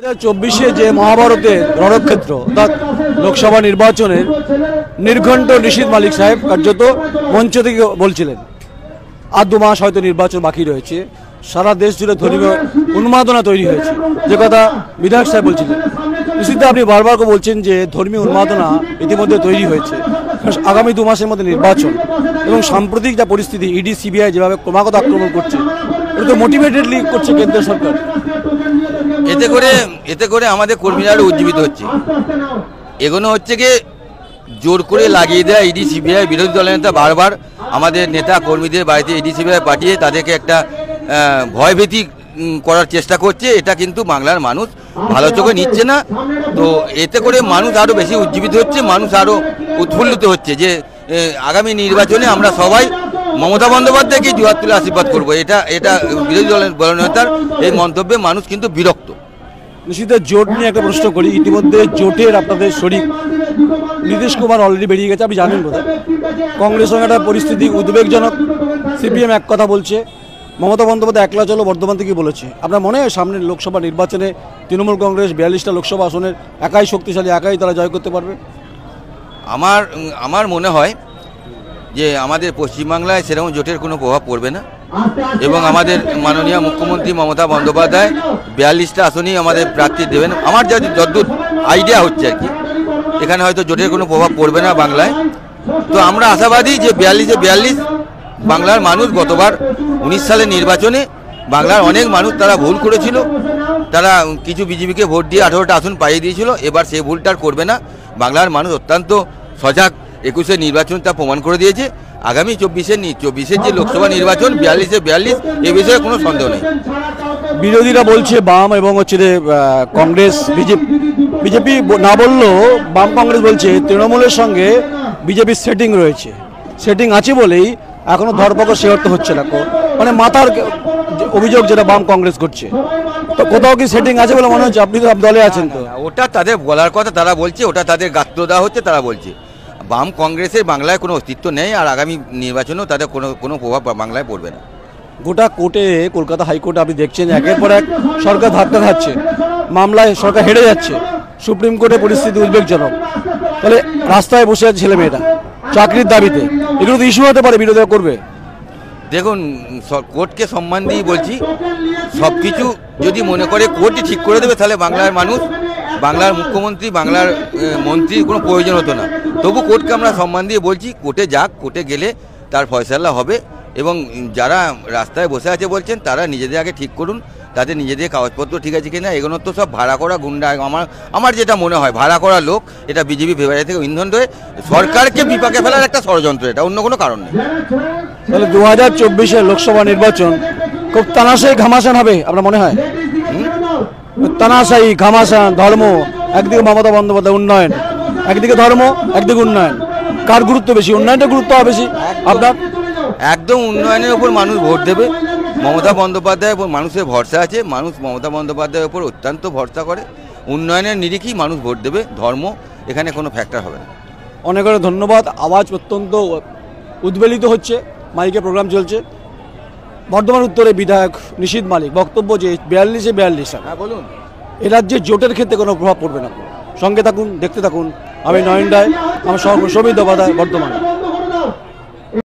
2024 যে মহাভারতের রণক্ষেত্র অর্থাৎ লোকসভা নির্বাচনের নির্ঘণ্ট নিশীথ মালিক সাহেব কার্যত মঞ্চ থেকে বলছিলেন আর 2 মাস হয়তো নির্বাচন বাকি রয়েছে, সারা দেশ জুড়ে ধর্মীয় উন্মাদনা তৈরি হয়েছে, যে কথা বিধায়ক সাহেব বলছিলেন। নিশ্চিত আপনি বারবার বলছেন যে ধর্মীয় উন্মাদনা ইতিমধ্যে তৈরি হয়েছে, আগামী 2 মাসের মধ্যে নির্বাচন এবং সাম্প্রতিক যা পরিস্থিতি, ইডি সিবিআই যেভাবে ক্রমাগত আক্রমণ করছে, এটা তো মোটিভেটেডলি করছে কেন্দ্র সরকার। এতে করে আমাদের কর্মীরা আরো উজ্জীবিত হচ্ছে। এগুলো হচ্ছে কি জোর করে লাগিয়ে দেয় ইডি সিবিআই। বিরোধী দলের নেতা বারবার আমাদের নেতা কর্মীদের বাড়িতে ইডি সিবিআই পাঠিয়ে তাদেরকে একটা ভয়ভীতি করার চেষ্টা করছে। এটা কিন্তু বাংলার মানুষ ভালো চোখে নিচ্ছে না। তো এতে করে মানুষ আরো বেশি উজ্জীবিত হচ্ছে, মানুষ আরো উৎফুল্লিত হচ্ছে যে আগামী নির্বাচনে আমরা সবাই মমতা বন্দ্যোপাধ্যায়কে জোয়ার তুলে আশীর্বাদ করবো। এটা বিরোধী দলের নেতার এই মন্তব্যে মানুষ কিন্তু বিরক্ত। নিশ্চিত জোট নিয়ে একটা প্রশ্ন করি, ইতিমধ্যে জোটের আপনাদের শরিক নীতিশ কুমার অলরেডি বেরিয়ে গেছে, আপনি জানেন বোধহয়। কংগ্রেস সঙ্গে একটা পরিস্থিতি উদ্বেগজনক, সিপিএম এক কথা বলছে, মমতা বন্দ্যোপাধ্যায় একলা চলো বর্ধমান থেকে বলেছে। আপনার মনে হয় সামনের লোকসভা নির্বাচনে তৃণমূল কংগ্রেস 42টা লোকসভা আসনের একাই শক্তিশালী, একাই তারা জয় করতে পারবে? আমার মনে হয় যে আমাদের পশ্চিমবাংলায় সেরকম জোটের কোনো প্রভাব পড়বে না এবং আমাদের মাননীয় মুখ্যমন্ত্রী মমতা বন্দ্যোপাধ্যায় 42টা আসনই আমাদের প্রার্থী দেবেন। আমার যতদূর আইডিয়া হচ্ছে আর কি, এখানে হয়তো জোটের কোনো প্রভাব পড়বে না বাংলায়। তো আমরা আশাবাদী যে 42 বাংলার মানুষ গতবার 19 সালের নির্বাচনে বাংলার অনেক মানুষ তারা ভুল করেছিল, তারা কিছু বিজেপিকে ভোট দিয়ে 18টা আসন পাইয়ে দিয়েছিল। এবার সেই ভুলটা আর করবে না। বাংলার মানুষ অত্যন্ত সজাগ, 21-এর নির্বাচন তা প্রমাণ করে দিয়েছে। আগামী 24-এর যে লোকসভা নির্বাচন 42-এ এ বিষয়ে কোনো সন্দেহ নেই। বিরোধীরা বলছে বাম এবং হচ্ছে কংগ্রেস বিজেপি না বললেও বাম কংগ্রেস বলছে তৃণমূলের সঙ্গে বিজেপির সেটিং রয়েছে, সেটিং আছে বলেই এখনো ধরপাকড় সে অর্থ হচ্ছে না। মানে মাথার অভিযোগ যেটা বাম কংগ্রেস করছে, তো কোথাও কি সেটিং আছে বলে মনে হচ্ছে? আপনি তো দলে আছেন। তো ওটা তাদের বলার কথা, তারা বলছে, ওটা তাদের গাত্র দেওয়া হচ্ছে, তারা বলছে। বাম কংগ্রেসের বাংলায় কোনো অস্তিত্ব নেই, আর আগামী নির্বাচনেও তাদের কোনো প্রভাব বাংলায় পড়বে না। গোটা কোর্টে, কলকাতা হাইকোর্টে আপনি দেখছেন একের পর এক সরকার ধাক্কা খাচ্ছে, মামলায় সরকার হেরে যাচ্ছে, সুপ্রিম কোর্টে পরিস্থিতি উদ্বেগজনক। তাহলে রাস্তায় বসে আছে ছেলেমেয়েরা চাকরির দাবিতে, এগুলো তো ইস্যু হতে পারে, বিরোধিতা করবে। দেখুন, কোর্টকে সম্মান দিয়ে বলছি, সব কিছু যদি মনে করে কোর্টই ঠিক করে দেবে তাহলে বাংলার মানুষ, বাংলার মুখ্যমন্ত্রী, বাংলার মন্ত্রীর কোনো প্রয়োজন হতো না। তবু কোর্টকে আমরা সম্মান দিয়ে বলছি, কোর্টে যাক, কোর্টে গেলে তার ফয়সালা হবে। এবং যারা রাস্তায় বসে আছে বলছেন তারা নিজেদের আগে ঠিক করুন, তাদের নিজেদের কাগজপত্র ঠিক আছে কিনা। এগুলো তো সব ভাড়া করা গুন্ডা। আমার যেটা মনে হয় ভাড়া করা লোক, এটা বিজেপি ফেভারিট থেকে ইন্ধন হয়ে সরকারকে বিপাকে ফেলার একটা ষড়যন্ত্র, এটা অন্য কোনো কারণ নেই। তাহলে 2024-এর লোকসভা নির্বাচন খুব তানাশাই ঘামাসান হবে আপনার মনে হয়? তানাশাই ঘামাসান, ধর্ম একদিকে, মমতা বন্দ্যোপাধ্যায় উন্নয়ন একদিকে, ধর্ম একদিকে, উন্নয়ন কার গুরুত্ব বেশি? উন্নয়নটা গুরুত্ব হবে বেশি আপনার? একদম উন্নয়নের ওপর মানুষ ভোট দেবে। মমতা বন্দ্যোপাধ্যায়ের উপর মানুষের ভরসা আছে, মানুষ মমতা বন্দ্যোপাধ্যায়ের উপর অত্যন্ত ভরসা করে। উন্নয়নের নিরিখেই মানুষ ভোট দেবে, ধর্ম এখানে কোনো ফ্যাক্টর হবে না। অনেক অনেক ধন্যবাদ। আওয়াজ অত্যন্ত উদ্বেলিত হচ্ছে, মাইকে প্রোগ্রাম চলছে। বর্ধমান উত্তরে বিধায়ক নিশীথ মালিক বক্তব্য যে 42-এ হ্যাঁ বলুন, এ রাজ্যে জোটের ক্ষেত্রে কোনো প্রভাব পড়বে না। সঙ্গে থাকুন, দেখতে থাকুন। আমি নয়ন রায়, আমার সৌমিত বর্ধমান।